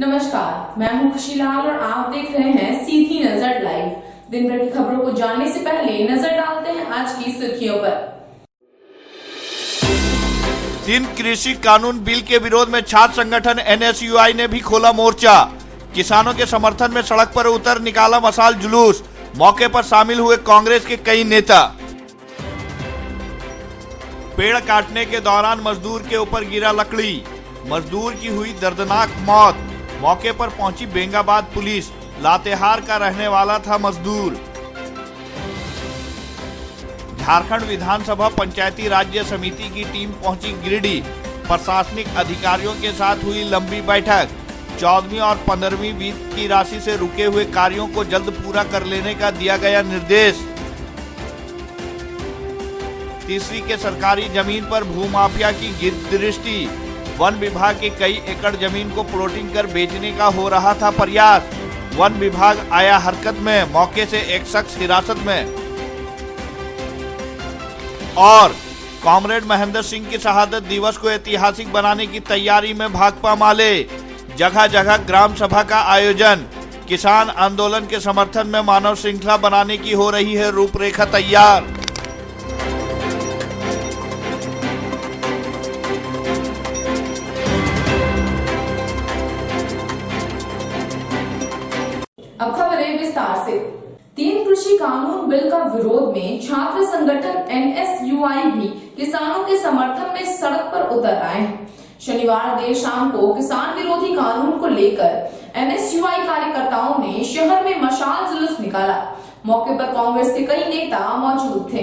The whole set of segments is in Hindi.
नमस्कार, मैं हूं खुशी लाल और आप देख रहे हैं सीधी नजर लाइव। दिन भर की खबरों को जानने से पहले नजर डालते हैं आज की सुर्खियों पर। 3 कृषि कानून बिल के विरोध में छात्र संगठन NSUI ने भी खोला मोर्चा। किसानों के समर्थन में सड़क पर उतर निकाला मशाल जुलूस। मौके पर शामिल हुए कांग्रेस के कई नेता। पेड़ काटने के दौरान मजदूर के ऊपर गिरा लकड़ी, मजदूर की हुई दर्दनाक मौत। मौके पर पहुंची बेंगाबाद पुलिस, लातेहार का रहने वाला था मजदूर। झारखंड विधानसभा पंचायती राज्य समिति की टीम पहुंची गिरिडीह। प्रशासनिक अधिकारियों के साथ हुई लंबी बैठक। 14वीं और 15वीं वित्त की राशि से रुके हुए कार्यों को जल्द पूरा कर लेने का दिया गया निर्देश। तीसरी के सरकारी जमीन पर भूमाफिया की दृष्टि। वन विभाग की कई एकड़ जमीन को प्लॉटिंग कर बेचने का हो रहा था प्रयास। वन विभाग आया हरकत में, मौके से एक शख्स हिरासत में। और कॉमरेड महेंद्र सिंह की शहादत दिवस को ऐतिहासिक बनाने की तैयारी में भाकपा माले। जगह जगह ग्राम सभा का आयोजन। किसान आंदोलन के समर्थन में मानव श्रृंखला बनाने की हो रही है रूपरेखा तैयार। अब खबरें विस्तार से। 3 कृषि कानून बिल का विरोध में छात्र संगठन NSUI भी किसानों के समर्थन में सड़क पर उतर आए हैं। शनिवार देर शाम को किसान विरोधी कानून को लेकर NSUI कार्यकर्ताओं ने शहर में मशाल जुलूस निकाला। मौके पर कांग्रेस के कई नेता मौजूद थे।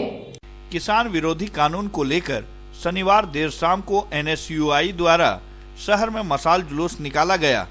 किसान विरोधी कानून को लेकर शनिवार देर शाम को NSUI द्वारा शहर में मशाल जुलूस निकाला गया।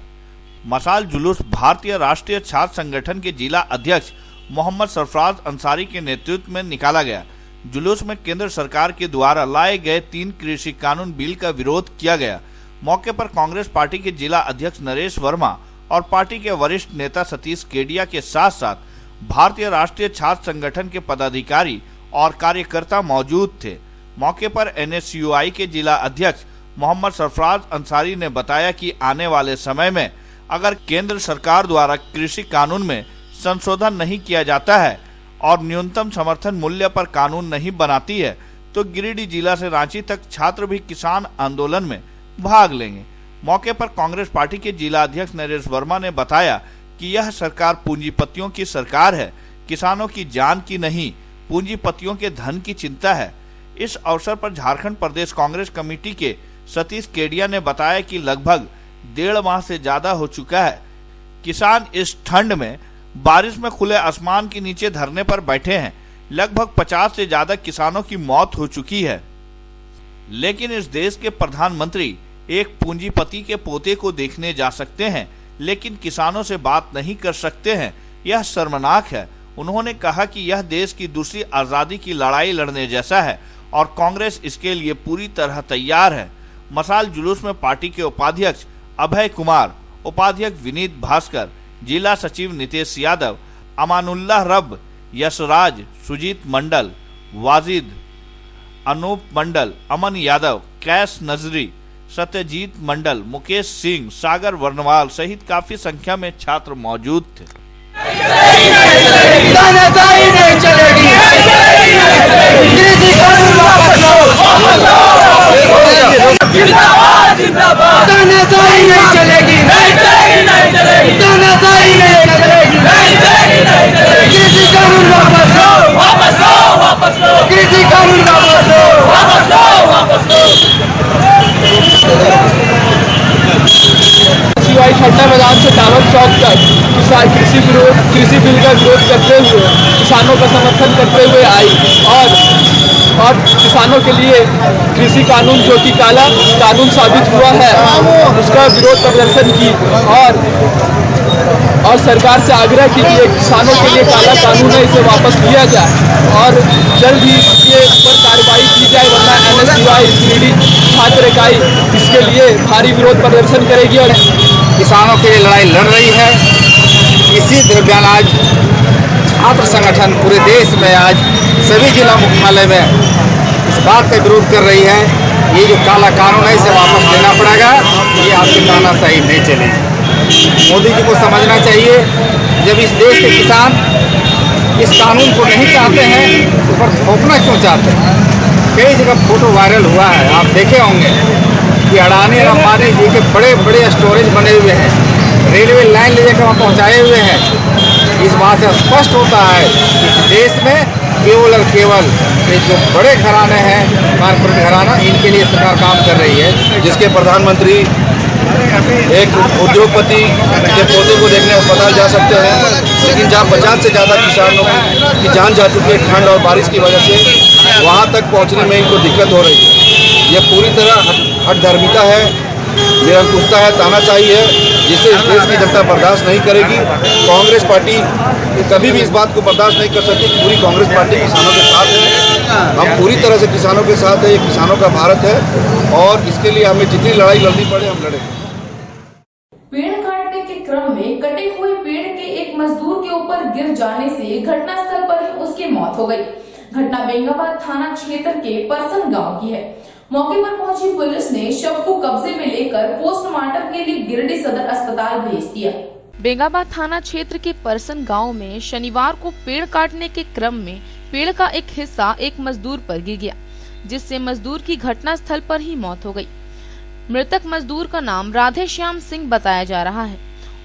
मशाल जुलूस भारतीय राष्ट्रीय छात्र संगठन के जिला अध्यक्ष मोहम्मद सरफराज अंसारी के नेतृत्व में निकाला गया। जुलूस में केंद्र सरकार के द्वारा लाए गए 3 कृषि कानून बिल का विरोध किया गया। मौके पर कांग्रेस पार्टी के जिला अध्यक्ष नरेश वर्मा और पार्टी के वरिष्ठ नेता सतीश केडिया के साथ साथ भारतीय राष्ट्रीय छात्र संगठन के पदाधिकारी और कार्यकर्ता मौजूद थे। मौके पर NSUI के जिला अध्यक्ष मोहम्मद सरफराज अंसारी ने बताया कि आने वाले समय में अगर केंद्र सरकार द्वारा कृषि कानून में संशोधन नहीं किया जाता है और न्यूनतम समर्थन मूल्य पर कानून नहीं बनाती है तो गिरिडीह जिला से रांची तक छात्र भी किसान आंदोलन में भाग लेंगे। मौके पर कांग्रेस पार्टी के जिला अध्यक्ष नरेश वर्मा ने बताया कि यह सरकार पूंजीपतियों की सरकार है, किसानों की जान की नहीं, पूंजीपतियों के धन की चिंता है। इस अवसर पर झारखंड प्रदेश कांग्रेस कमेटी के सतीश केडिया ने बताया कि लगभग 1.5 माह से ज्यादा हो चुका है किसान इस ठंड में बारिश में खुले आसमान के नीचे धरने पर बैठे हैं। लगभग 50 से ज्यादा किसानों की मौत हो चुकी है, लेकिन इस देश के प्रधानमंत्री एक पूंजीपति के पोते को देखने जा सकते हैं लेकिन किसानों से बात नहीं कर सकते हैं। यह शर्मनाक है। उन्होंने कहा कि यह देश की दूसरी आजादी की लड़ाई लड़ने जैसा है और कांग्रेस इसके लिए पूरी तरह तैयार है। मशाल जुलूस में पार्टी के उपाध्यक्ष अभय कुमार, उपाध्यक्ष विनीत भास्कर, जिला सचिव नितेश यादव, अमानुल्लाह रब, यशराज, सुजीत मंडल, वाजिद, अनूप मंडल, अमन यादव, कैश नजरी, सत्यजीत मंडल, मुकेश सिंह, सागर वर्णवाल सहित काफी संख्या में छात्र मौजूद थे। खट्टा मैदान से टावर चौक तक कृषि बिल का विरोध करते हुए किसानों का समर्थन करते हुए आई और किसानों के लिए कृषि कानून जो कि काला कानून साबित हुआ है उसका विरोध प्रदर्शन की और सरकार से आग्रह की कि किसानों के लिए काला कानून है इसे वापस लिया जाए और जल्द ही इसके ऊपर कार्रवाई की जाए, वरना NSUI गिरिडीह छात्र इकाई इसके लिए भारी विरोध प्रदर्शन करेगी और किसानों के लिए लड़ाई लड़ रही है। इसी दरमियान आज छात्र संगठन पूरे देश में आज सभी जिला मुख्यालय में इस बात का विरोध कर रही है ये जो काला कानून है इसे वापस लेना पड़ेगा। ये आपकी तानाशाही नहीं चलेगी। मोदी जी को समझना चाहिए, जब इस देश के किसान इस कानून को नहीं चाहते हैं तो पर थोपना क्यों चाहते हैं। कई जगह फोटो वायरल हुआ है, आप देखे होंगे कि अडानी और अंबानी जी के बड़े बड़े स्टोरेज बने हुए हैं, रेलवे लाइन ले जाकर वहाँ पहुँचाए हुए हैं। इस बात से स्पष्ट होता है कि इस देश में केवल और केवल ये जो बड़े घराने हैं, कॉर्पोरेट घराना, इनके लिए सरकार काम कर रही है। जिसके प्रधानमंत्री एक उद्योगपति के पोते को देखने अस्पताल जा सकते हैं, लेकिन जहाँ 50 से ज़्यादा किसानों की जान जा चुकी है ठंड और बारिश की वजह से, वहाँ तक पहुँचने में इनको दिक्कत हो रही है। ये पूरी तरह हठधर्मिता है, निरंकुशता है, तानाशाही है, जिसे इस देश की जनता बर्दाश्त नहीं करेगी। कांग्रेस पार्टी कभी भी इस बात को बर्दाश्त नहीं कर सकती। पूरी कांग्रेस पार्टी किसानों के साथ है, हम पूरी तरह से किसानों के साथ है। ये किसानों का भारत है और इसके लिए हमें जितनी लड़ाई लड़नी पड़े हम लड़ेंगे। पेड़ काटने के क्रम में कटे हुए पेड़ के एक मजदूर के ऊपर गिर जाने से घटनास्थल पर ही उसकी मौत हो गई। घटना बेंगाबाद थाना क्षेत्र के परसन गांव की है। मौके पर पहुंची पुलिस ने शव को कब्जे में लेकर पोस्टमार्टम के लिए गिरिडीह सदर अस्पताल भेज दिया। बेंगाबाद थाना क्षेत्र के परसन गांव में शनिवार को पेड़ काटने के क्रम में पेड़ का एक हिस्सा एक मजदूर पर गिर गया, जिससे मजदूर की घटनास्थल पर ही मौत हो गई। मृतक मजदूर का नाम राधेश्याम सिंह बताया जा रहा है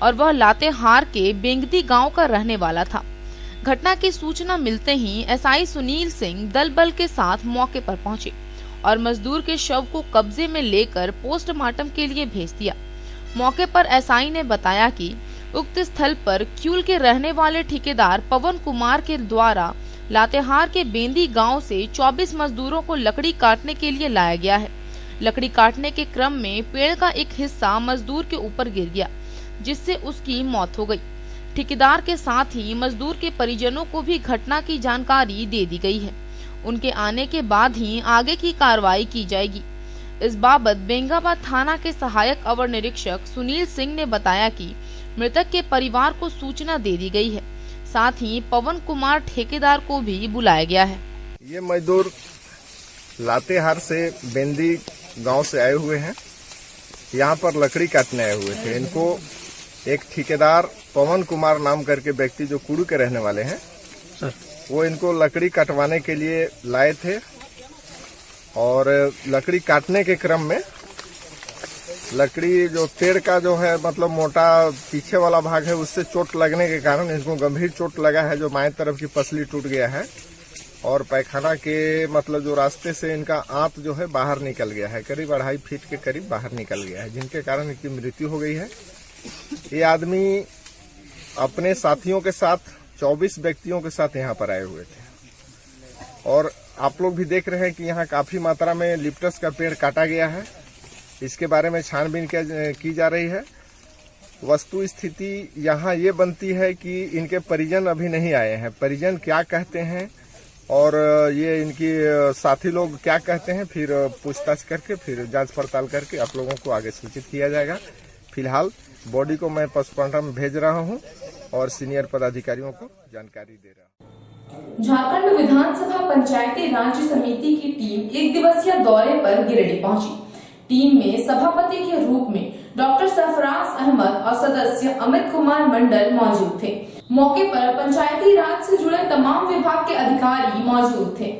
और वह लातेहार के बेंगदी गांव का रहने वाला था। घटना की सूचना मिलते ही एसआई सुनील सिंह दल बल के साथ मौके पर पहुंचे और मजदूर के शव को कब्जे में लेकर पोस्टमार्टम के लिए भेज दिया। मौके पर एसआई ने बताया कि उक्त स्थल पर क्यूल के रहने वाले ठेकेदार पवन कुमार के द्वारा लातेहार के बेंदी गांव से 24 मजदूरों को लकड़ी काटने के लिए लाया गया है। लकड़ी काटने के क्रम में पेड़ का एक हिस्सा मजदूर के ऊपर गिर गया, जिससे उसकी मौत हो गई। ठेकेदार के साथ ही मजदूर के परिजनों को भी घटना की जानकारी दे दी गई है। उनके आने के बाद ही आगे की कार्रवाई की जाएगी। इस बाबत बेंगाबाद थाना के सहायक अवर निरीक्षक सुनील सिंह ने बताया कि मृतक के परिवार को सूचना दे दी गई है। साथ ही पवन कुमार ठेकेदार को भी बुलाया गया है। ये मजदूर लातेहार से बेंदी गांव से आए हुए हैं, यहाँ पर लकड़ी काटने आए हुए थे। इनको एक ठेकेदार पवन कुमार नाम करके व्यक्ति जो कुड़ू के रहने वाले हैं सर, वो इनको लकड़ी कटवाने के लिए लाए थे और लकड़ी काटने के क्रम में लकड़ी जो पेड़ का जो है मतलब मोटा पीछे वाला भाग है, उससे चोट लगने के कारण इनको गंभीर चोट लगा है। जो बाएं तरफ की पसली टूट गया है और पैखाना के मतलब जो रास्ते से इनका आंत जो है बाहर निकल गया है, करीब 2.5 फीट के करीब बाहर निकल गया है, जिनके कारण इनकी मृत्यु हो गई है। ये आदमी अपने साथियों के साथ 24 व्यक्तियों के साथ यहाँ पर आए हुए थे और आप लोग भी देख रहे हैं कि यहाँ काफी मात्रा में लिप्टस का पेड़ काटा गया है। इसके बारे में छानबीन की जा रही है। वस्तु स्थिति यहाँ ये बनती है कि इनके परिजन अभी नहीं आए हैं। परिजन क्या कहते हैं और ये इनकी साथी लोग क्या कहते हैं, फिर पूछताछ करके फिर जांच पड़ताल करके आप लोगों को आगे सूचित किया जाएगा। फिलहाल बॉडी को मैं पोस्टमार्टम भेज रहा हूँ और सीनियर पदाधिकारियों को जानकारी दे रहा हूँ। झारखंड विधानसभा पंचायती राज समिति की टीम एक दिवसीय दौरे पर गिरिडीह पहुंची। टीम में सभापति के रूप में डॉक्टर सरफराज अहमद और सदस्य अमित कुमार मंडल मौजूद थे। मौके पर पंचायती राज से जुड़े तमाम विभाग के अधिकारी मौजूद थे।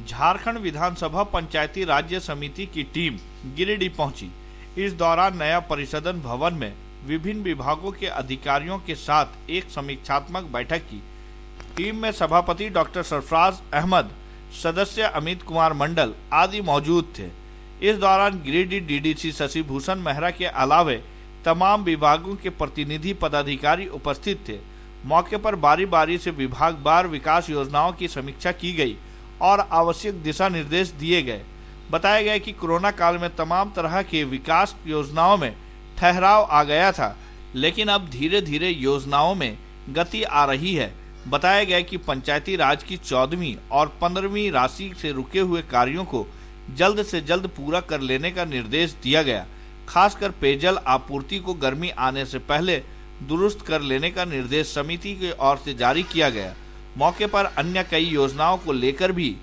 झारखंड विधानसभा पंचायती राज्य समिति की टीम गिरिडीह पहुंची। इस दौरान नया परिसदन भवन में विभिन्न विभागों के अधिकारियों के साथ एक समीक्षात्मक बैठक की। टीम में सभापति डॉक्टर सरफराज अहमद, सदस्य अमित कुमार मंडल आदि मौजूद थे। इस दौरान गिरिडीह डीडीसी शशि भूषण मेहरा के अलावे तमाम विभागों के प्रतिनिधि पदाधिकारी उपस्थित थे। मौके पर बारी बारी से विभागवार विकास योजनाओं की समीक्षा की गई और आवश्यक दिशा निर्देश दिए गए। बताया गया कि कोरोना काल में तमाम तरह के विकास योजनाओं में ठहराव आ गया था, लेकिन अब धीरे धीरे योजनाओं में गति आ रही है। बताया गया कि पंचायती राज की 14वीं और 15वीं राशि से रुके हुए कार्यों को जल्द से जल्द पूरा कर लेने का निर्देश दिया गया। खासकर पेयजल आपूर्ति को गर्मी आने से पहले दुरुस्त कर लेने का निर्देश समिति की ओर से जारी किया गया। मौके पर अन्य कई योजनाओं को लेकर भी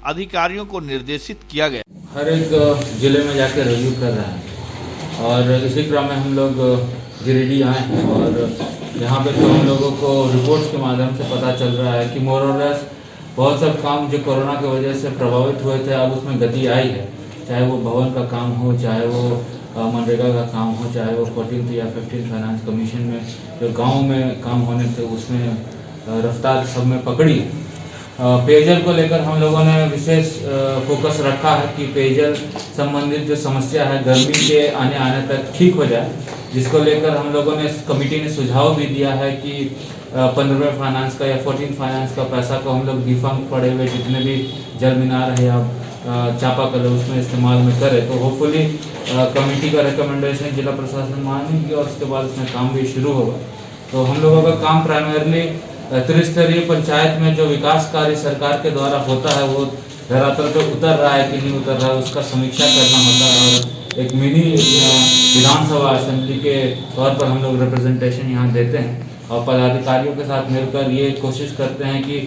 अधिकारियों को निर्देशित किया गया। हर एक जिले में जाकर रिव्यू कर रहा है और इसी क्रम में हम लोग गिरिडीह आए हैं और यहाँ पे तो हम लोगों को रिपोर्ट्स के माध्यम से पता चल रहा है कि मोर और लेस बहुत सब काम जो कोरोना की वजह से प्रभावित हुए थे अब उसमें गति आई है। चाहे वो भवन का काम हो, चाहे वो मनरेगा का काम हो, चाहे वो 14th या 15th फाइनेंस कमीशन में जो गाँव में काम होने थे उसमें रफ्तार सब में पकड़ी। पेयजल को लेकर हम लोगों ने विशेष फोकस रखा है कि पेयजल संबंधित जो समस्या है गर्मी के आने तक ठीक हो जाए, जिसको लेकर हम लोगों ने कमेटी ने सुझाव भी दिया है कि 15वें फाइनेंस का या 14th फाइनेंस का पैसा को हम लोग डिफंक्ट पड़े हुए जितने भी जल मीनार है या चापाकल उसमें इस्तेमाल में करें। तो होपफुली कमेटी का रिकमेंडेशन जिला प्रशासन मानेगी और उसके बाद उसमें काम भी शुरू होगा। तो हम लोगों का काम प्राइमरली त्रिस्तरीय पंचायत में जो विकास कार्य सरकार के द्वारा होता है वो धरातल पे उतर रहा है कि नहीं उतर रहा है उसका समीक्षा करना होता है और एक मिनी विधानसभा असेंबली के तौर पर हम लोग रिप्रेजेंटेशन यहाँ देते हैं और पदाधिकारियों के साथ मिलकर ये कोशिश करते हैं कि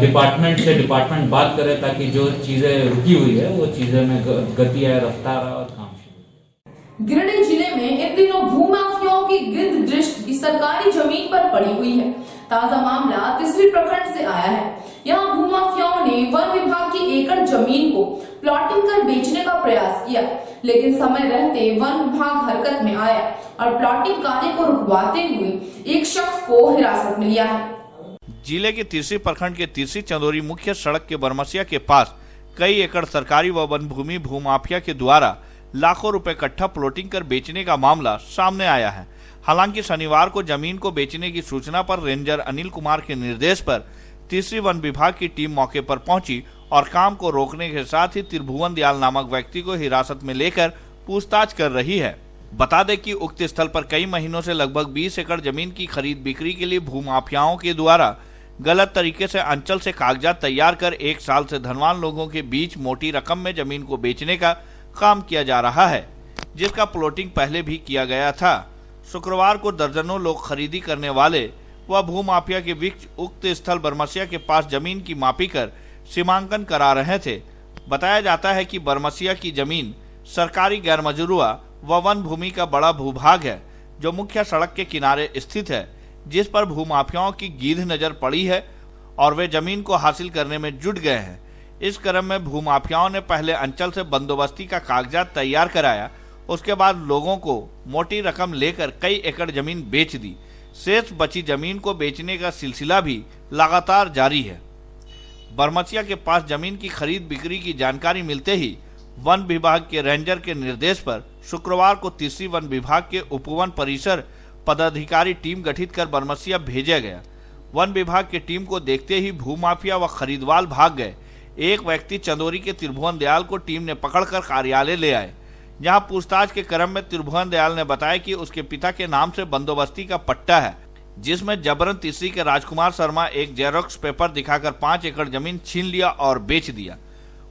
डिपार्टमेंट से डिपार्टमेंट बात करे ताकि जो चीज़ें रुकी हुई है वो चीज़ें में गति आए, रफ्तार आए और काम। गिरिडीह जिले में इन दिनों भूमाफियाओं की गिरद दृष्टि सरकारी जमीन पर पड़ी हुई है। ताजा मामला तिसरी प्रखंड से आया है। यहाँ भूमाफियाओं ने वन विभाग की एकड़ जमीन को प्लॉटिंग कर बेचने का प्रयास किया, लेकिन समय रहते वन विभाग हरकत में आया और प्लॉटिंग कार्य को रुकवाते हुए एक शख्स को हिरासत में लिया है। जिले के तिसरी प्रखंड के तिसरी चंदोरी मुख्य सड़क के बरमसिया के पास कई एकड़ सरकारी व वन भूमि भूमाफिया के द्वारा लाखों रुपए कट्ठा प्लॉटिंग कर बेचने का मामला सामने आया है। हालांकि शनिवार को जमीन को बेचने की सूचना पर रेंजर अनिल कुमार के निर्देश पर तीसरी वन विभाग की टीम मौके पर पहुंची और काम को रोकने के साथ ही त्रिभुवन दयाल नामक व्यक्ति को हिरासत में लेकर पूछताछ कर रही है। बता दें कि उक्त स्थल पर कई महीनों से लगभग 20 एकड़ जमीन की खरीद बिक्री के लिए भूमाफियाओं के द्वारा गलत तरीके से अंचल से कागजात तैयार कर 1 साल से धनवान लोगों के बीच मोटी रकम में जमीन को बेचने का काम किया जा रहा है, जिसका प्लॉटिंग पहले भी किया गया था। शुक्रवार को दर्जनों लोग खरीदी करने वाले व भूमाफिया के बीच उक्त स्थल बरमसिया के पास जमीन की मापी कर सीमांकन करा रहे थे। बताया जाता है कि बरमसिया की जमीन सरकारी गैर मजरूआ व वन भूमि का बड़ा भूभाग है जो मुख्य सड़क के किनारे स्थित है, जिस पर भूमाफियाओं की गीध नजर पड़ी है और वे जमीन को हासिल करने में जुट गए हैं। इस क्रम में भूमाफियाओं ने पहले अंचल से बंदोबस्ती का कागजात तैयार कराया, उसके बाद लोगों को मोटी रकम लेकर कई एकड़ जमीन बेच दी। शेष बची जमीन को बेचने का सिलसिला भी लगातार जारी है। बरमसिया के पास जमीन की खरीद बिक्री की जानकारी मिलते ही वन विभाग के रेंजर के निर्देश पर शुक्रवार को तीसरी वन विभाग के उपवन परिसर पदाधिकारी टीम गठित कर बरमसिया भेजा गया। वन विभाग की टीम को देखते ही भूमाफिया व खरीदवाल भाग गए। एक व्यक्ति चंदोरी के त्रिभुवन दयाल को टीम ने पकड़कर कार्यालय ले आए, जहां पूछताछ के क्रम में त्रिभुवन दयाल ने बताया कि उसके पिता के नाम से बंदोबस्ती का पट्टा है, जिसमें जबरन तीसरी के राजकुमार शर्मा एक जेरोक्स पेपर दिखाकर 5 एकड़ जमीन छीन लिया और बेच दिया।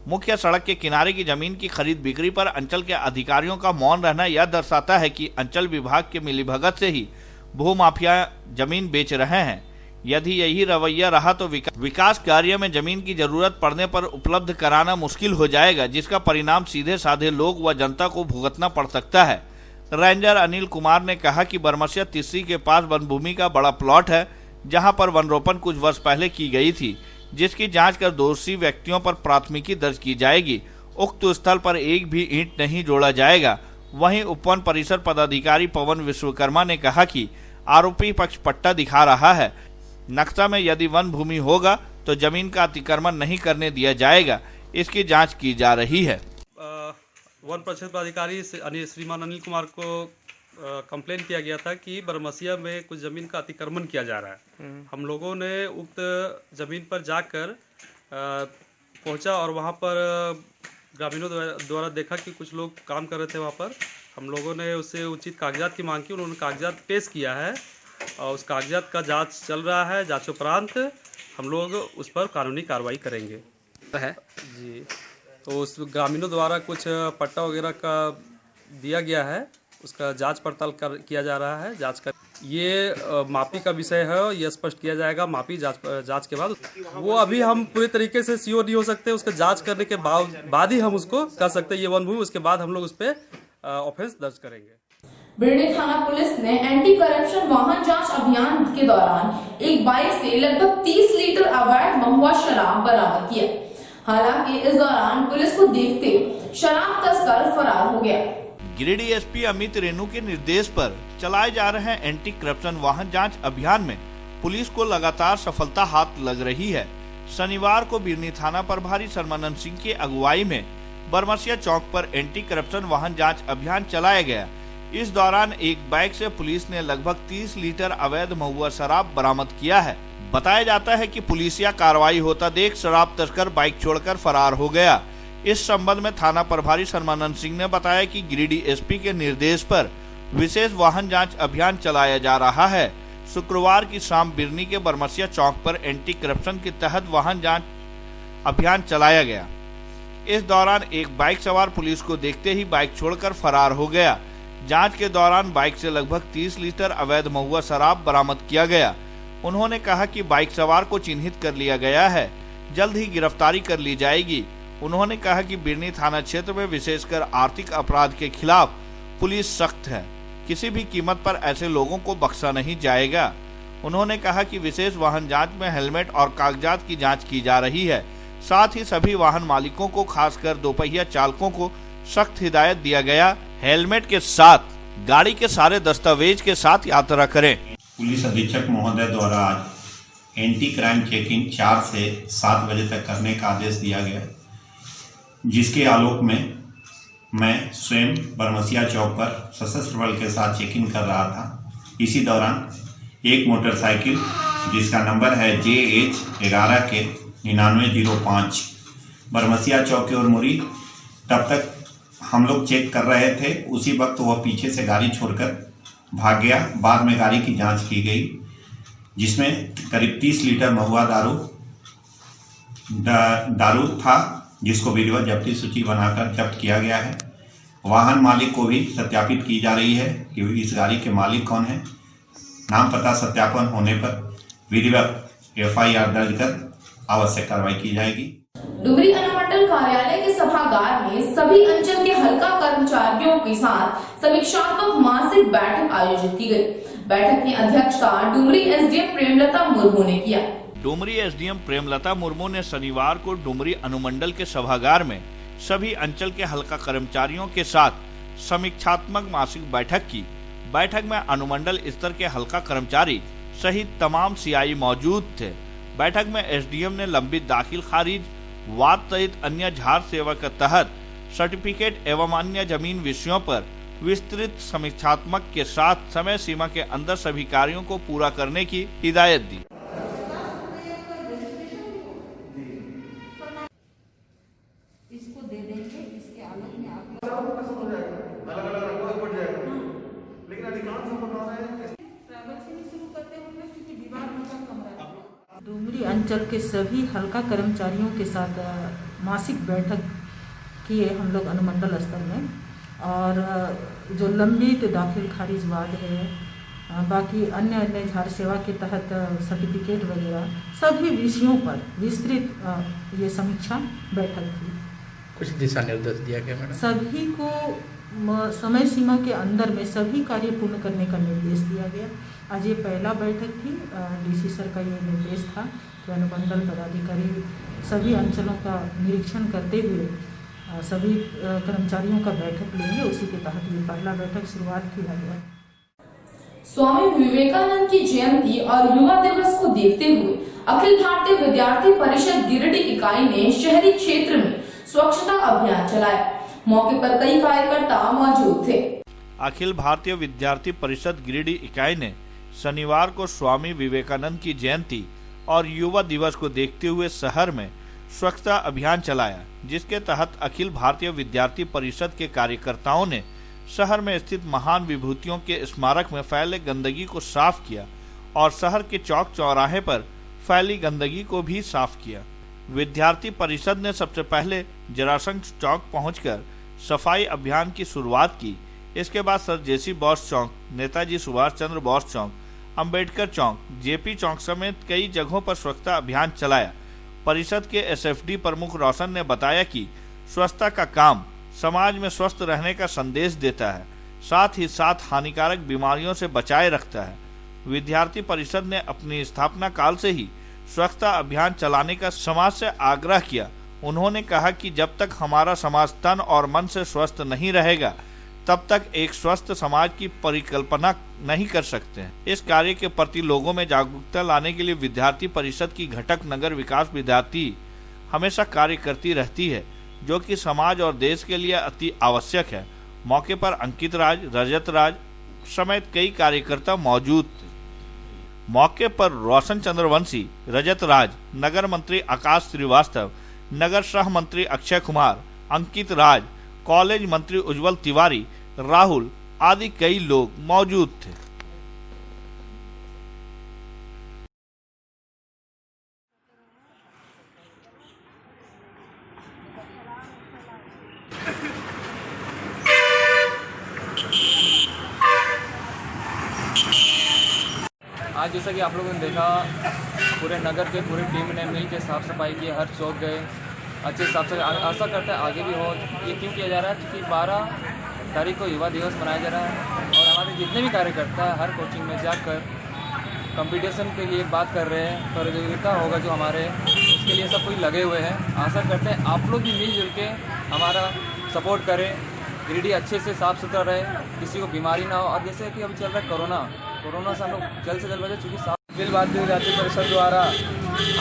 मुख्य सड़क के किनारे की जमीन की खरीद बिक्री पर अंचल के अधिकारियों का मौन रहना यह दर्शाता है कि अंचल विभाग के मिलीभगत से ही भूमाफिया जमीन बेच रहे हैं। यदि यही रवैया रहा तो विकास कार्य में जमीन की जरूरत पड़ने पर उपलब्ध कराना मुश्किल हो जाएगा, जिसका परिणाम सीधे साधे लोग व जनता को भुगतना पड़ सकता है। रेंजर अनिल कुमार ने कहा कि बरमसिया तीसरी के पास वन भूमि का बड़ा प्लॉट है, जहां पर वनरोपण कुछ वर्ष पहले की गई थी, जिसकी जांच कर दोषी व्यक्तियों पर प्राथमिकी दर्ज की जाएगी। उक्त स्थल पर एक भी ईंट नहीं जोड़ा जाएगा। वहीं उपवन परिसर पदाधिकारी पवन विश्वकर्मा ने कहा कि आरोपी पक्ष पट्टा दिखा रहा है। नक्शा में यदि वन भूमि होगा तो जमीन का अतिक्रमण नहीं करने दिया जाएगा, इसकी जांच की जा रही है। वन परिषद पदाधिकारी श्रीमान अनिल कुमार को कंप्लेन किया गया था कि बरमसिया में कुछ ज़मीन का अतिक्रमण किया जा रहा है। हम लोगों ने उक्त ज़मीन पर जाकर पहुंचा और वहां पर ग्रामीणों द्वारा देखा कि कुछ लोग काम कर रहे थे वहां पर। हम लोगों ने उससे उचित कागजात की मांग की, उन्होंने कागजात पेश किया है और उस कागजात का जांच चल रहा है। जांच उपरांत हम लोग उस पर कानूनी कार्रवाई करेंगे है जी। तो उस ग्रामीणों द्वारा कुछ पट्टा वगैरह का दिया गया है, उसका जांच पड़ताल किया जा रहा है। जांच कर ये मापी का विषय है, ये स्पष्ट किया जाएगा मापी जांच के बाद। वो अभी हम पूरे तरीके से श्योर नहीं हो सकते, उसका जांच करने के बाद ही हम उसको कर सकते हैं ये वन भूमि। उसके बाद हम लोग उस पर ऑफेंस दर्ज करेंगे। बिरनी थाना पुलिस ने एंटी करप्शन वाहन जांच अभियान के दौरान एक बाइक से लगभग 30 लीटर अवैध महुआ शराब बरामद किया। हालांकि इस दौरान पुलिस को देखते शराब तस्कर फरार हो गया। गिरिडीह एसपी अमित रेणु के निर्देश पर चलाए जा रहे एंटी करप्शन वाहन जांच अभियान में पुलिस को लगातार सफलता हाथ लग रही है। शनिवार को बिरनी थाना प्रभारी सर्मानंद सिंह की अगुवाई में बरमसिया चौक पर एंटी करप्शन वाहन जांच अभियान चलाया गया। इस दौरान एक बाइक से पुलिस ने लगभग 30 लीटर अवैध महुआ शराब बरामद किया है। बताया जाता है कि पुलिसिया कार्रवाई होता देख शराब तस्कर बाइक छोड़कर फरार हो गया। इस संबंध में थाना प्रभारी सर्मानंद सिंह ने बताया कि गिरिडीह एसपी के निर्देश पर विशेष वाहन जांच अभियान चलाया जा रहा है। शुक्रवार की शाम बिरनी के बरमसिया चौक पर एंटी करप्शन के तहत वाहन जांच अभियान चलाया गया। इस दौरान एक बाइक सवार पुलिस को देखते ही बाइक छोड़कर फरार हो गया। जांच के दौरान बाइक से लगभग 30 लीटर अवैध महुआ शराब बरामद किया गया। उन्होंने कहा कि बाइक सवार को चिन्हित कर लिया गया है, जल्द ही गिरफ्तारी कर ली जाएगी। उन्होंने कहा कि बिरनी थाना क्षेत्र में विशेषकर आर्थिक अपराध के खिलाफ पुलिस सख्त है, किसी भी कीमत पर ऐसे लोगों को बख्शा नहीं जाएगा। उन्होंने कहा कि विशेष वाहन जांच में हेलमेट और कागजात की जांच की जा रही है। साथ ही सभी वाहन मालिकों को, खासकर दोपहिया चालकों को सख्त हिदायत दिया गया, हेलमेट के साथ गाड़ी के सारे दस्तावेज के साथ यात्रा करें। पुलिस अधीक्षक महोदय द्वारा आज एंटी क्राइम चेकिंग 4 से 7 बजे तक करने का आदेश दिया गया, जिसके आलोक में मैं स्वयं बरमसिया चौक पर सशस्त्र बल के साथ चेकिंग कर रहा था। इसी दौरान एक मोटरसाइकिल जिसका नंबर है JH11 के 9905 बरमसिया चौक की ओर मुड़ी। तब तक हम लोग चेक कर रहे थे, उसी वक्त वह पीछे से गाड़ी छोड़कर भाग गया। बाद में गाड़ी की जांच की गई, जिसमें करीब 30 लीटर महुआ दारू था, जिसको विधिवत जब्ती सूची बनाकर जब्त किया गया है। वाहन मालिक को भी सत्यापित की जा रही है कि इस गाड़ी के मालिक कौन है। नाम पता सत्यापन होने पर विधिवत FIR दर्ज कर आवश्यक कार्रवाई की जाएगी। डुमरी अनुमंडल कार्यालय के सभागार में सभी अंचल के हल्का कर्मचारियों के साथ समीक्षात्मक मासिक बैठक आयोजित की गई। बैठक की अध्यक्षता डुमरी SDM प्रेमलता मुर्मू ने किया। डुमरी SDM प्रेमलता मुर्मू ने शनिवार को डुमरी अनुमंडल के सभागार में सभी अंचल के हल्का कर्मचारियों के साथ समीक्षात्मक मासिक बैठक की। बैठक में अनुमंडल स्तर के हल्का कर्मचारी सहित तमाम CI मौजूद थे। बैठक में SDM ने लंबित दाखिल खारिज, वाद सहित अन्य झाड़ सेवा के तहत सर्टिफिकेट एवं अन्य जमीन विषयों पर विस्तृत समीक्षात्मक के साथ समय सीमा के अंदर सभी कार्यों को पूरा करने की हिदायत दी। इसको दे देंगे, इसके आलोक में आप लेकिन अधिकांश हम बता रहे हैं ट्रैवल से भी शुरू करते होंगे, क्योंकि विभाग में कमरा है। डुमरी अंचल के सभी हल्का कर्मचारियों के साथ मासिक बैठक किए हम लोग अनुमंडल स्तर में, और जो लंबित दाखिल खारिज वाद है, बाकी अन्य झाड़ सेवा के तहत सर्टिफिकेट वगैरह सभी विषयों पर विस्तृत ये समीक्षा बैठक थी। कुछ दिशा निर्देश दिया गया मैडम। सभी को समय सीमा के अंदर में सभी कार्य पूर्ण करने का निर्देश दिया गया। आज ये पहला बैठक थी। DC सर का ये निर्देश था कि अनुमंडल पदाधिकारी सभी अंचलों का निरीक्षण करते हुए सभी कर्मचारियों का बैठक लेंगे। उसी के तहत ये पहला बैठक शुरुआत किया गया। स्वामी विवेकानंद की जयंती और युवा दिवस को देखते हुए अखिल भारतीय विद्यार्थी परिषद गिरिडीह इकाई ने शहरी क्षेत्र में स्वच्छता अभियान चलाया। मौके पर कई कार्यकर्ता मौजूद थे। अखिल भारतीय विद्यार्थी परिषद गिरिडीह इकाई ने शनिवार को स्वामी विवेकानंद की जयंती और युवा दिवस को देखते हुए शहर में स्वच्छता अभियान चलाया, जिसके तहत अखिल भारतीय विद्यार्थी परिषद के कार्यकर्ताओं ने शहर में स्थित महान विभूतियों के स्मारक में फैले गंदगी को साफ किया और शहर के चौक चौराहे पर फैली गंदगी को भी साफ किया। विद्यार्थी परिषद ने सबसे पहले जरासंघ चौक पहुंचकर सफाई अभियान की शुरुआत की। इसके बाद सर JC बोस चौक, नेताजी सुभाष चंद्र बोस चौक, अंबेडकर चौक, JP चौक समेत कई जगहों पर स्वच्छता अभियान चलाया। परिषद के SFD प्रमुख रोशन ने बताया कि स्वच्छता का काम समाज में स्वस्थ रहने का संदेश देता है। साथ ही साथ हानिकारक बीमारियों से बचाए रखता है। विद्यार्थी परिषद ने अपनी स्थापना काल से ही स्वच्छता अभियान चलाने का समाज से आग्रह किया। उन्होंने कहा कि जब तक हमारा समाज तन और मन से स्वस्थ नहीं रहेगा तब तक एक स्वस्थ समाज की परिकल्पना नहीं कर सकते हैं। इस कार्य के प्रति लोगों में जागरूकता लाने के लिए विद्यार्थी परिषद की घटक नगर विकास विद्यार्थी हमेशा कार्य करती रहती है, जो कि समाज और देश के लिए अति आवश्यक है। मौके पर अंकित राज, रजत राज समेत कई कार्यकर्ता मौजूद थे। मौके पर रोशन चंद्रवंशी, रजत राज, नगर मंत्री आकाश श्रीवास्तव, नगर सह मंत्री अक्षय कुमार, अंकित राज, कॉलेज मंत्री उज्जवल तिवारी, राहुल आदि कई लोग मौजूद थे। आज जैसा कि आप लोगों ने देखा, पूरे नगर के पूरी टीम ने मिल के साफ़ सफाई की, हर चौक गए, अच्छे साफ सफाई। आशा करते हैं आगे भी हो। ये क्यों किया जा रहा है? क्योंकि 12 तारीख को युवा दिवस मनाया जा रहा है और हमारे जितने भी कार्यकर्ता हैं हर कोचिंग में जाकर कंपटीशन के लिए बात कर रहे हैं। प्रतियोगिता होगा जो हमारे, उसके लिए सब कोई लगे हुए हैं। आशा करते हैं आप लोग भी मिलजुल के हमारा सपोर्ट करें, गिरिडीह अच्छे से साफ़ सुथरा रहे, किसी को बीमारी ना हो। और जैसे कि अभी चल रहा है कोरोना से हम लोग जल्द से जल्द बचे, चूँकि अखिल भारतीय विद्यार्थी परिषद द्वारा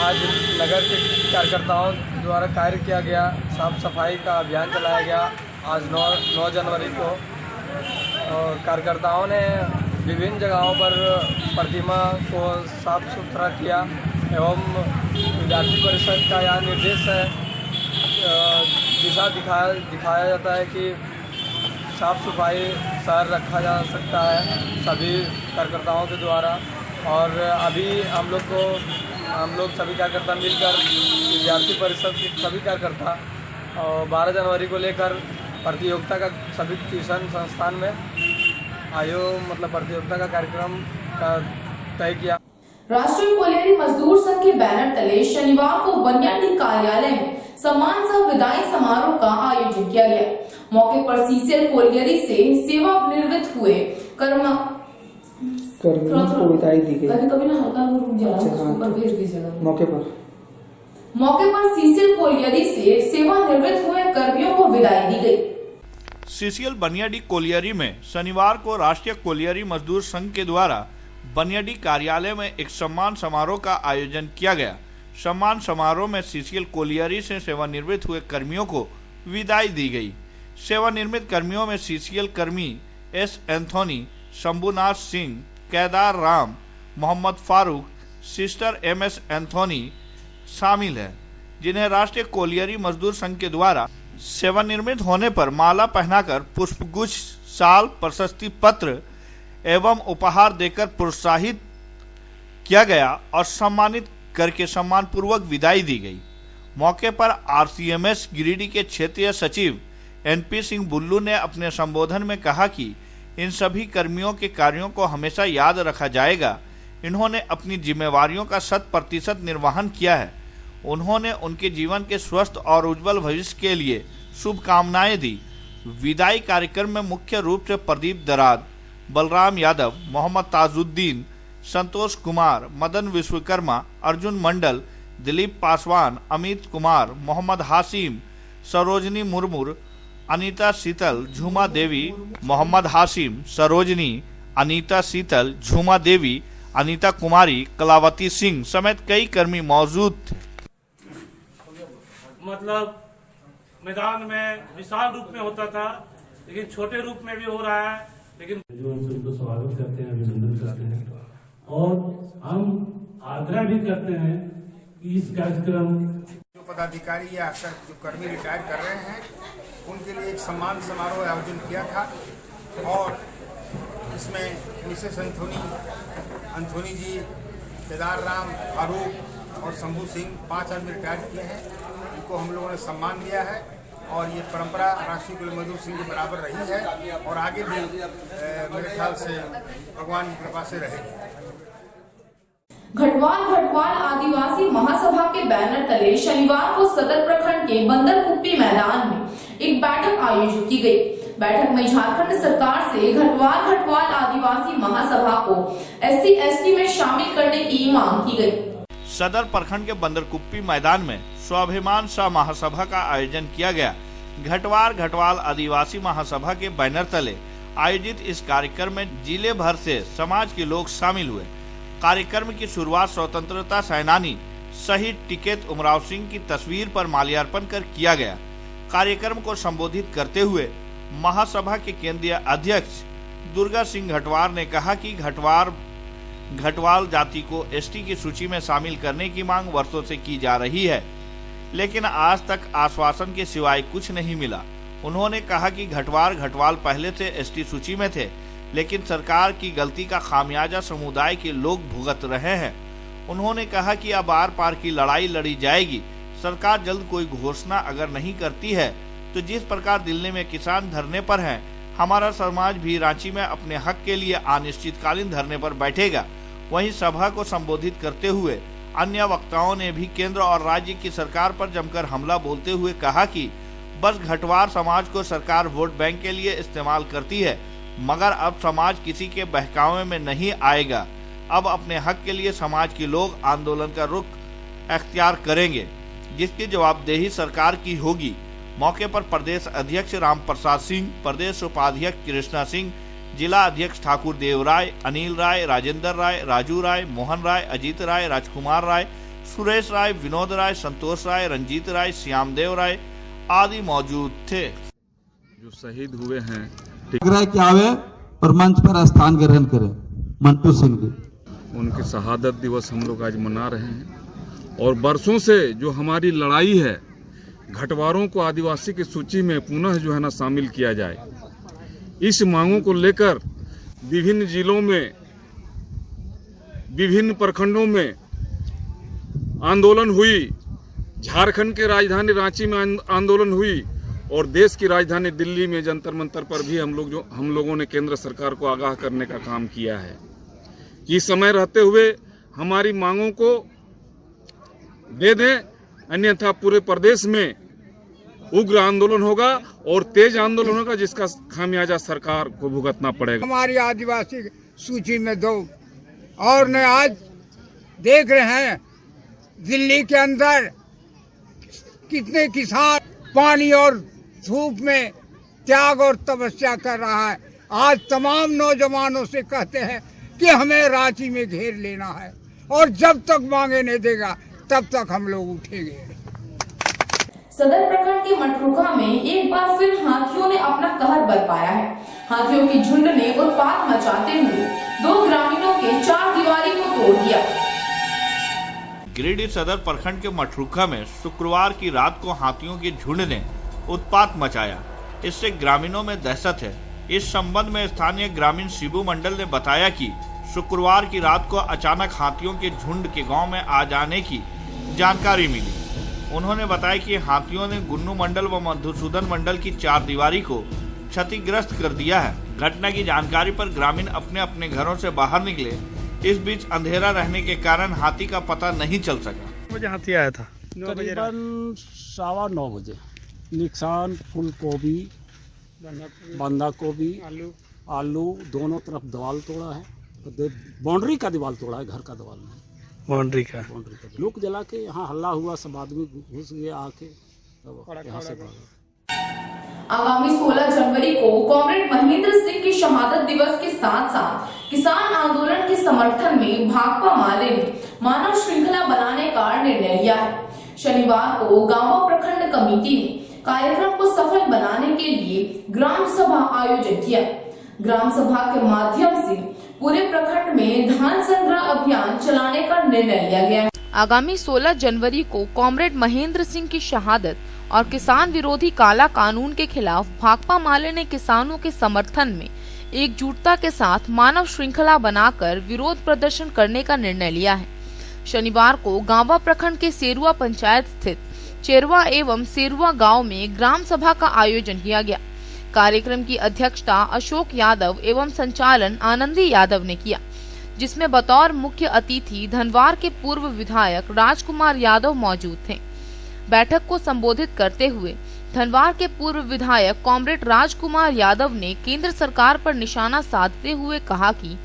आज नगर के कार्यकर्ताओं द्वारा कार्य किया गया, साफ सफाई का अभियान चलाया गया। आज 9 जनवरी को और कार्यकर्ताओं ने विभिन्न जगहों पर प्रतिमा को साफ सुथरा किया एवं विद्यार्थी परिषद का यह निर्देश है, दिशा दिखाया जाता है कि साफ सफाई शहर रखा जा सकता है सभी कार्यकर्ताओं के द्वारा। और अभी हम लोग सभी कार्यकर्ता मिलकर विद्यार्थी परिषद के सभी कार्यकर्ता और 12 जनवरी को लेकर प्रतियोगिता का सभी ट्यूशन संस्थान में प्रतियोगिता का कार्यक्रम का तय किया। राष्ट्रीय कोलियरी मजदूर संघ के बैनर तले शनिवार को बनियाडी कार्यालय में सम्मान सह विदाई समारोह का आयोजन किया गया। मौके पर सीसीएल कोलियरी से सेवानिवृत्त हुए कर्मियों को विदाई दी गई। कभी ना हल्का रुक जाना, ऊपर भेज दीजिएगा। मौके पर सीसीएल कोलियरी से सेवानिवृत्त हुए कर्मियों को विदाई दी गई। सीसीएल बनियाडी कोलियरी में शनिवार को राष्ट्रीय कोलियरी मजदूर संघ के द्वारा बनियाडी कार्यालय में एक सम्मान समारोह का आयोजन किया गया। सम्मान समारोह में सीसीएल कोलियरी से सेवानिवृत्त हुए कर्मियों को विदाई दी गई। सेवानिवृत्त कर्मियों में सीसीएल कर्मी S Anthony, Shambhunath Singh, Kedar Ram, Mohammad Farooq, sister MS Anthony शामिल हैं, जिन्हें राष्ट्रीय कोलियरी मजदूर संघ के द्वारा सेवानिवृत्त होने पर माला पहनाकर पुष्पगुच्छ, शाल, प्रशस्ति पत्र एवं उपहार देकर प्रोत्साहित किया गया और सम्मानित करके सम्मान पूर्वक विदाई दी गई। मौके पर आरसीएमएस गिरिडीह के क्षेत्रीय सचिव एनपी सिंह बुल्लू ने अपने संबोधन में कहा कि इन सभी कर्मियों के कार्यों को हमेशा याद रखा जाएगा। इन्होंने अपनी जिम्मेवारियों का 100% निर्वहन किया है। उन्होंने उनके जीवन के स्वस्थ और उज्जवल भविष्य के लिए शुभकामनाएं दी। विदाई कार्यक्रम में मुख्य रूप से प्रदीप दराद, बलराम यादव, मोहम्मद ताजुद्दीन, संतोष कुमार, मदन विश्वकर्मा, अर्जुन मंडल, दिलीप पासवान, अमित कुमार, मोहम्मद हासिम, सरोजनी मुर्मू, अनीता शीतल, झूमा देवी, मोहम्मद हासिम, सरोजनी, अनीता शीतल, झूमा देवी, अनीता कुमारी, कलावती सिंह समेत कई कर्मी मौजूद थे। मैदान में विशाल रूप में होता था, लेकिन छोटे रूप में भी हो रहा है। लेकिन जो उनको स्वागत करते हैं, अभिनंदन करते हैं और हम आग्रह भी करते हैं कि इस कार्यक्रम जो पदाधिकारी या जो कर्मी रिटायर कर रहे हैं उनके लिए एक सम्मान समारोह आयोजन किया था और इसमें मिसेस अंथोनी जी, केदार राम, फारूक और शंभू सिंह 5 आदमी रिटायर किए हैं। इनको हम लोगों ने सम्मान दिया है और ये परंपरा राष्ट्रीय कोलियरी मजदूर संघ के बराबर रही है और आगे भी मेरे ख्याल से भगवान की कृपा से रहेगी। घटवाल आदिवासी महासभा के बैनर तले शनिवार को सदर प्रखंड के बंदर कुप्पी मैदान में एक बैठक आयोजित की गई। बैठक में झारखंड सरकार से घटवाल आदिवासी महासभा को SC/ST में शामिल करने की मांग की गई। सदर प्रखंड के बंदरकुप्पी मैदान में स्वाभिमान शाह महासभा का आयोजन किया गया। घटवाल आदिवासी महासभा के बैनर तले आयोजित इस कार्यक्रम में जिले भर से समाज के लोग शामिल हुए। कार्यक्रम की शुरुआत स्वतंत्रता सेनानी शहीद टिकैत उमराव सिंह की तस्वीर पर माल्यार्पण कर किया गया। कार्यक्रम को संबोधित करते हुए महासभा के केंद्रीय अध्यक्ष दुर्गा सिंह घटवार ने कहा कि घटवाल जाति को ST की सूची में शामिल करने की मांग वर्षों से की जा रही है, लेकिन आज तक आश्वासन के सिवाय कुछ नहीं मिला। उन्होंने कहा कि घटवाल पहले से ST सूची में थे, लेकिन सरकार की गलती का खामियाजा समुदाय के लोग भुगत रहे हैं। उन्होंने कहा कि अब आर पार की लड़ाई लड़ी जाएगी। सरकार जल्द कोई घोषणा अगर नहीं करती है तो जिस प्रकार दिल्ली में किसान धरने पर हैं, हमारा समाज भी रांची में अपने हक के लिए अनिश्चितकालीन धरने पर बैठेगा। वहीं सभा को संबोधित करते हुए अन्य वक्ताओं ने भी केंद्र और राज्य की सरकार पर जमकर हमला बोलते हुए कहा कि बस घटवार समाज को सरकार वोट बैंक के लिए इस्तेमाल करती है, मगर अब समाज किसी के बहकावे में नहीं आएगा। अब अपने हक के लिए समाज के लोग आंदोलन का रुख अख्तियार करेंगे, जिसकी जवाबदेही सरकार की होगी। मौके पर प्रदेश अध्यक्ष राम प्रसाद सिंह, प्रदेश उपाध्यक्ष कृष्णा सिंह, जिला अध्यक्ष ठाकुर देव राय, अनिल राय, राजेंद्र राय, राजू राय, मोहन राय, अजीत राय, राजकुमार राय, सुरेश राय, विनोद राय, संतोष राय, रंजीत राय, श्यामदेव राय आदि मौजूद थे। जो शहीद हुए हैं कि आवे और मंच पर स्थान ग्रहण करें, मंटू सिंह जी, उनके शहादत दिवस हम लोग आज मना रहे हैं। और बरसों से जो हमारी लड़ाई है, घटवारों को आदिवासी की सूची में पुनः जो है ना शामिल किया जाए, इस मांगों को लेकर विभिन्न जिलों में, विभिन्न प्रखंडों में आंदोलन हुई। झारखंड के राजधानी रांची में आंदोलन हुई और देश की राजधानी दिल्ली में जंतर मंतर पर भी हम लोगों ने केंद्र सरकार को आगाह करने का काम किया है कि समय रहते हुए हमारी मांगों को दे दें, अन्यथा पूरे प्रदेश में उग्र आंदोलन होगा और तेज आंदोलन होगा, जिसका खामियाजा सरकार को भुगतना पड़ेगा। हमारी आदिवासी सूची में दो। और न आज देख रहे हैं दिल्ली के अंदर कितने किसान पानी और धूप में त्याग और तपस्या कर रहा है। आज तमाम नौजवानों से कहते हैं कि हमें रांची में घेर लेना है और जब तक मांगे नहीं देगा तब तक हम लोग उठेंगे। सदर प्रखंड के मटरुका में एक बार फिर हाथियों ने अपना कहर बरपाया है। हाथियों के झुंड ने उत्पात मचाते हुए 2 ग्रामीणों के 4 दीवारी को तोड़ दिया। गिरिडीह सदर प्रखंड के मटरुका में शुक्रवार की रात को हाथियों के झुंड ने उत्पात मचाया। इससे ग्रामीणों में दहशत है। इस संबंध में स्थानीय ग्रामीण शिबू मंडल ने बताया कि शुक्रवार की रात को अचानक हाथियों के झुंड के गांव में आ जाने की जानकारी मिली। उन्होंने बताया कि हाथियों ने गुन्नू मंडल व मधुसूदन मंडल की 4 दीवारी को क्षतिग्रस्त कर दिया है। घटना की जानकारी पर ग्रामीण अपने अपने घरों से बाहर निकले। इस बीच अंधेरा रहने के कारण हाथी का पता नहीं चल सका। मुझे हाथी आया था करीबन 9:15 बजे। नुकसान फूल गोभी, बंधा गोभी, आलू दोनों तरफ दीवार तोड़ा है। बाउंड्री का दीवार तोड़ा है, घर का दीवार नहीं। बाउंड्री का लुक जला के यहाँ हल्ला हुआ, सब आदमी घुस गए आके, यहाँ से आगामी 16 जनवरी को कॉमरेड महेंद्र सिंह की शहादत दिवस के साथ साथ किसान आंदोलन के समर्थन में भाकपा माले ने मानव श्रृंखला बनाने का निर्णय लिया है। शनिवार को गांवा प्रखंड कमेटी ने कार्यक्रम को सफल बनाने के लिए ग्राम सभा आयोजित किया। ग्राम सभा के माध्यम से पूरे प्रखंड में धान संग्रह अभियान चलाने का निर्णय लिया गया है। आगामी 16 जनवरी को कॉमरेड महेंद्र सिंह की शहादत और किसान विरोधी काला कानून के खिलाफ भाकपा माले ने किसानों के समर्थन में एकजुटता के साथ मानव श्रृंखला बनाकर विरोध प्रदर्शन करने का निर्णय लिया है। शनिवार को गांवा प्रखंड के सेरुआ पंचायत स्थित चेरवा एवं सेरुआ गांव में ग्राम सभा का आयोजन किया गया। कार्यक्रम की अध्यक्षता अशोक यादव एवं संचालन आनंदी यादव ने किया, जिसमें बतौर मुख्य अतिथि धनवार के पूर्व विधायक राजकुमार यादव मौजूद थे। बैठक को संबोधित करते हुए धनवार के पूर्व विधायक कॉमरेड राजकुमार यादव ने केंद्र सरकार पर निशाना साधते हुए कहा कि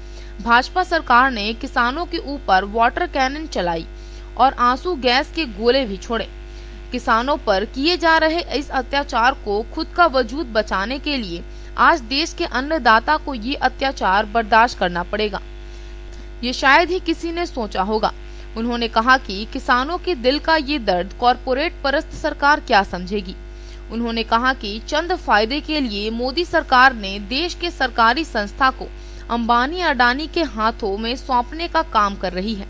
भाजपा सरकार ने किसानों के ऊपर वाटर कैनन चलाई और आंसू गैस के गोले भी छोड़े। किसानों पर किए जा रहे इस अत्याचार को खुद का वजूद बचाने के लिए आज देश के अन्नदाता को ये अत्याचार बर्दाश्त करना पड़ेगा। ये शायद ही किसी ने सोचा होगा। उन्होंने कहा कि किसानों के दिल का ये दर्द कॉरपोरेट परस्त सरकार क्या समझेगी। उन्होंने कहा कि चंद फायदे के लिए मोदी सरकार ने देश के सरकारी संस्था को अंबानी अडानी के हाथों में सौंपने का काम कर रही है।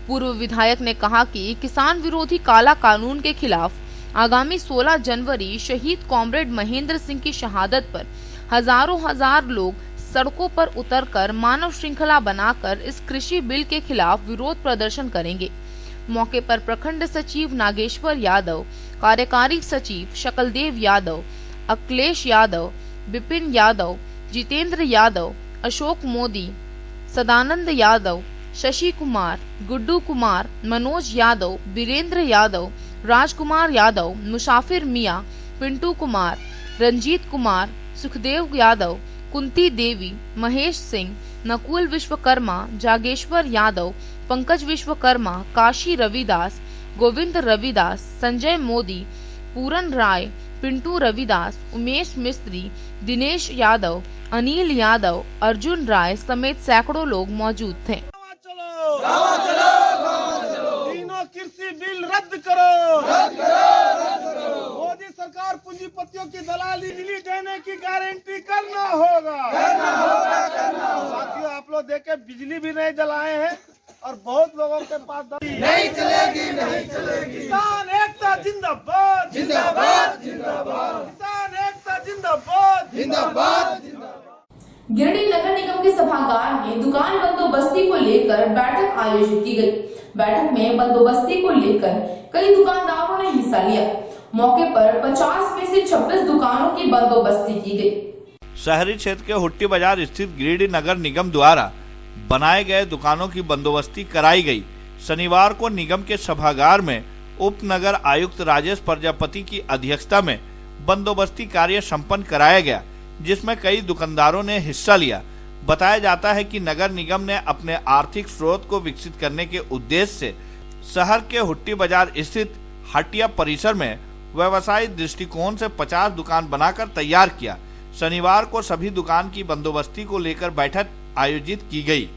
पूर्व विधायक ने कहा कि किसान विरोधी काला कानून के खिलाफ आगामी 16 जनवरी शहीद कॉमरेड महेंद्र सिंह की शहादत पर हजार लोग सड़कों पर उतरकर मानव श्रृंखला बनाकर इस कृषि बिल के खिलाफ विरोध प्रदर्शन करेंगे। मौके पर प्रखंड सचिव नागेश्वर यादव, कार्यकारी सचिव शकलदेव यादव, अखिलेश यादव, विपिन यादव, जितेंद्र यादव, अशोक मोदी, सदानंद यादव, शशि कुमार, गुड्डू कुमार, मनोज यादव, वीरेंद्र यादव, राजकुमार यादव, मुसाफिर मियां, पिंटू कुमार, रंजीत कुमार, सुखदेव यादव, कुंती देवी, महेश सिंह, नकुल विश्वकर्मा, जागेश्वर यादव, पंकज विश्वकर्मा, काशी रविदास, गोविंद रविदास, संजय मोदी, पूरन राय, पिंटू रविदास, उमेश मिस्त्री, दिनेश यादव, अनिल यादव, अर्जुन राय समेत सैकड़ों लोग मौजूद थे। तीनों कृषि बिल रद्द करो, मोदी सरकार पूंजीपतियों की दलाली बिजली देने की गारंटी करना होगा। साथियों, आप लोग देखे बिजली भी नहीं जलाए हैं और बहुत लोगों के पास नहीं चलेगी। किसान एकता जिंदाबाद, जिंदाबाद, जिंदाबाद। किसान एकता जिंदाबाद, जिंदाबाद। गिरिडीह नगर निगम के सभागार में दुकान बंदोबस्ती को लेकर बैठक आयोजित की गई। बैठक में बंदोबस्ती को लेकर कई दुकानदारों ने हिस्सा लिया। मौके पर 50 में से 26 दुकानों की बंदोबस्ती की गई। शहरी क्षेत्र के हुट्टी बाजार स्थित गिरिडीह नगर निगम द्वारा बनाए गए दुकानों की बंदोबस्ती कराई गई। शनिवार को निगम के सभागार में उप नगर आयुक्त राजेश प्रजापति की अध्यक्षता में बंदोबस्ती कार्य संपन्न कराया गया, जिसमें कई दुकानदारों ने हिस्सा लिया। बताया जाता है कि नगर निगम ने अपने आर्थिक स्रोत को विकसित करने के उद्देश्य से शहर के हुट्टी बाजार स्थित हटिया परिसर में व्यवसायिक दृष्टिकोण से 50 दुकान बनाकर तैयार किया। शनिवार को सभी दुकान की बंदोबस्ती को लेकर बैठक आयोजित की गई।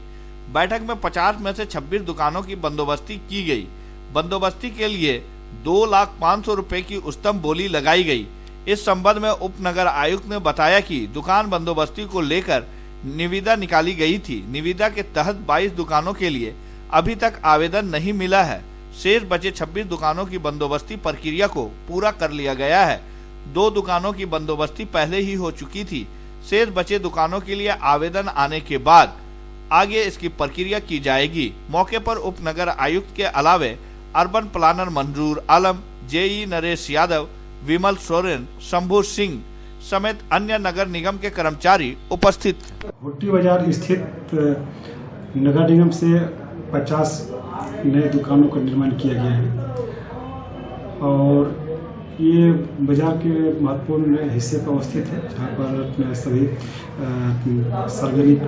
बैठक में 50 में से 26 दुकानों की बंदोबस्ती की गई। बंदोबस्ती के लिए 2,05,000 रुपए की उच्चतम बोली लगाई गई। इस संबंध में उप नगर आयुक्त ने बताया कि दुकान बंदोबस्ती को लेकर निविदा निकाली गई थी। निविदा के तहत 22 दुकानों के लिए अभी तक आवेदन नहीं मिला है। शेष बचे 26 दुकानों की बंदोबस्ती प्रक्रिया को पूरा कर लिया गया है। 2 दुकानों की बंदोबस्ती पहले ही हो चुकी थी। शेष बचे दुकानों के लिए आवेदन आने के बाद आगे इसकी प्रक्रिया की जाएगी। मौके पर उप नगर आयुक्त के अलावे अर्बन प्लानर मंजूर आलम, जेई नरेश यादव, विमल सोरेन, शंभू सिंह समेत अन्य नगर निगम के कर्मचारी उपस्थित थे। हुट्टी बाजार स्थित नगर निगम से 50 नए दुकानों का निर्माण किया गया है और ये बाजार के महत्वपूर्ण हिस्से पर अवस्थित है, जहाँ पर सभी सार्वजनिक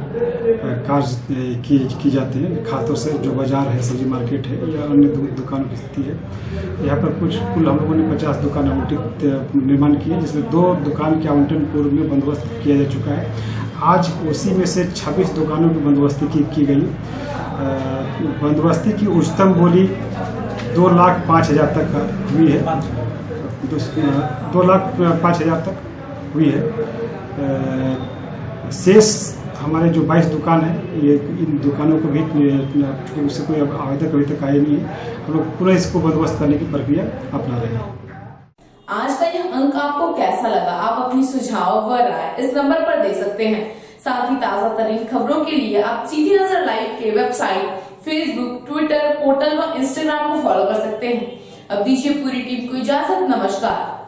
कार्य की जाते हैं। खातों से जो बाजार है, सब्जी मार्केट है या अन्य दुकानों की स्थिति है। यहाँ पर कुल हम लोगों ने 50 दुकान आवंटित निर्माण किए, जिसमें 2 दुकान के आवंटन पूर्व में बंदोबस्त किया जा चुका है। आज उसी में से 26 दुकानों की बंदोबस्ती की गई। बंदोबस्ती की उच्चतम बोली 2,05,000 तक हुई है। 2,05,000 तक हुई है। शेष हमारे जो 22 दुकान है, ये इन दुकानों को भी उससे कोई आवेदन अभी तक आए नहीं है। हम लोग पूरा इसको बंदोबस्त करने की प्रक्रिया अपना रहे हैं। आज का यह अंक आपको कैसा लगा? आप अपनी सुझाव व राय इस नंबर पर दे सकते हैं। साथ ही ताजा तरीन खबरों के लिए आप सीधी नजर लाइव के वेबसाइट, फेसबुक, ट्विटर, पोर्टल व इंस्टाग्राम को फॉलो कर सकते हैं। अब दीजिए पूरी टीम को इजाजत। नमस्कार।